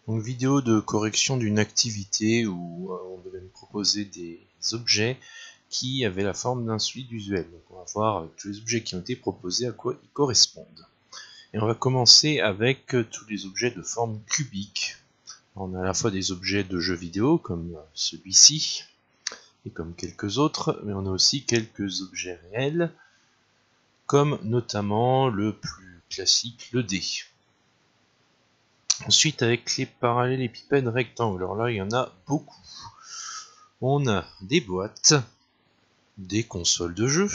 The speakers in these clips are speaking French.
Donc vidéo de correction d'une activité où on devait me proposer des objets qui avaient la forme d'un solide usuel. Donc on va voir tous les objets qui ont été proposés à quoi ils correspondent. Et on va commencer avec tous les objets de forme cubique. On a à la fois des objets de jeux vidéo comme celui-ci et comme quelques autres, mais on a aussi quelques objets réels comme notamment le plus classique, le dé. Ensuite, avec les parallélépipèdes rectangles, alors là il y en a beaucoup. On a des boîtes, des consoles de jeux,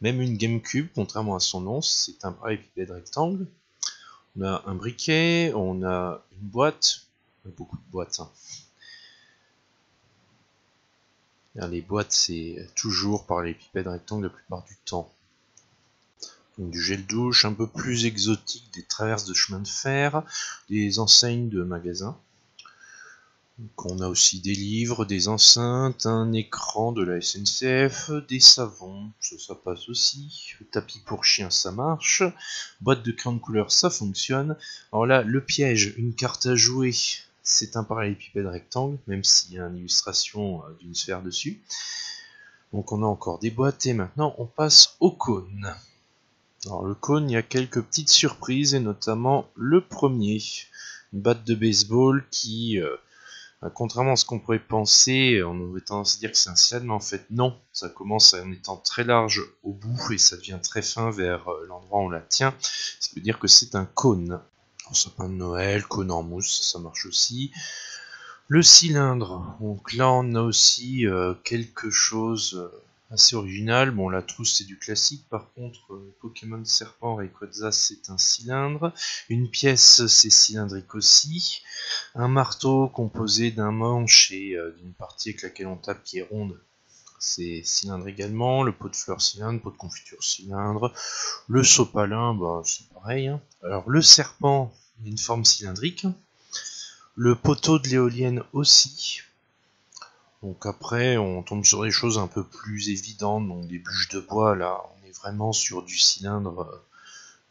même une GameCube, contrairement à son nom, c'est un parallélépipède rectangle. On a un briquet, on a une boîte, beaucoup de boîtes. Les boîtes, c'est toujours parallélépipède rectangle la plupart du temps. Donc, du gel douche, un peu plus exotique, des traverses de chemin de fer, des enseignes de magasins. Donc, on a aussi des livres, des enceintes, un écran de la SNCF, des savons, ça passe aussi, le tapis pour chien ça marche, boîte de crayons de couleur ça fonctionne. Alors là, le piège, une carte à jouer, c'est un parallélépipède rectangle, même s'il y a une illustration d'une sphère dessus. Donc on a encore des boîtes et maintenant on passe au cône. Alors le cône, il y a quelques petites surprises et notamment le premier, une batte de baseball qui, contrairement à ce qu'on pourrait penser, on aurait tendance à dire que c'est un cylindre, mais en fait non, ça commence en étant très large au bout et ça devient très fin vers l'endroit où on la tient, ça veut dire que c'est un cône. Alors, sapin de Noël, cône en mousse, ça marche aussi. Le cylindre, donc là on a aussi quelque chose assez original. Bon, la trousse c'est du classique, par contre Pokémon Serpent Rayquaza c'est un cylindre. Une pièce c'est cylindrique aussi. Un marteau composé d'un manche et d'une partie avec laquelle on tape qui est ronde, c'est cylindre également. Le pot de fleurs cylindre, pot de confiture cylindre. Le sopalin, bah, c'est pareil. Alors le serpent, il a une forme cylindrique. Le poteau de l'éolienne aussi. Donc après, on tombe sur des choses un peu plus évidentes, donc des bûches de bois, là, on est vraiment sur du cylindre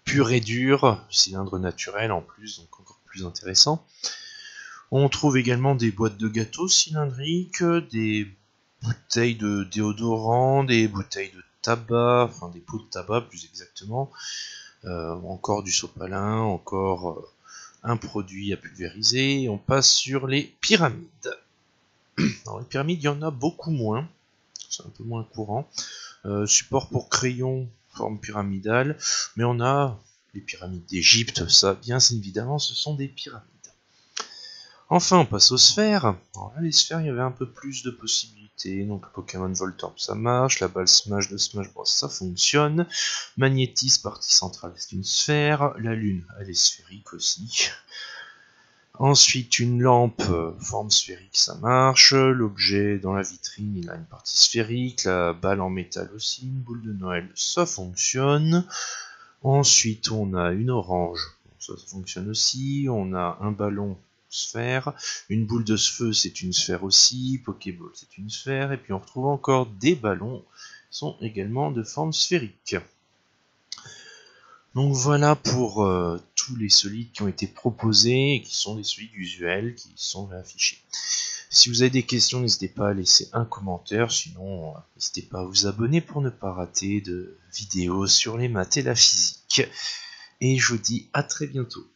pur et dur, cylindre naturel en plus, donc encore plus intéressant. On trouve également des boîtes de gâteaux cylindriques, des bouteilles de déodorant, des bouteilles de tabac, enfin des pots de tabac plus exactement, encore du sopalin, encore un produit à pulvériser, et on passe sur les pyramides. Alors les pyramides, il y en a beaucoup moins, c'est un peu moins courant. Support pour crayon, forme pyramidale, mais on a les pyramides d'Égypte, ça bien évidemment ce sont des pyramides. Enfin on passe aux sphères. Alors là les sphères, il y avait un peu plus de possibilités, donc le Pokémon Voltorb ça marche, la balle Smash de Smash Bros ça fonctionne, Magnétis partie centrale c'est une sphère, la lune elle est sphérique aussi. Ensuite, une lampe forme sphérique, ça marche. L'objet dans la vitrine, il a une partie sphérique. La balle en métal aussi. Une boule de Noël, ça fonctionne. Ensuite, on a une orange, ça fonctionne aussi. On a un ballon sphère. Une boule de feu, c'est une sphère aussi. Pokéball, c'est une sphère. Et puis on retrouve encore des ballons qui sont également de forme sphérique. Donc voilà pour tous les solides qui ont été proposés et qui sont des solides usuels qui sont affichés. Si vous avez des questions, n'hésitez pas à laisser un commentaire, sinon n'hésitez pas à vous abonner pour ne pas rater de vidéos sur les maths et la physique. Et je vous dis à très bientôt.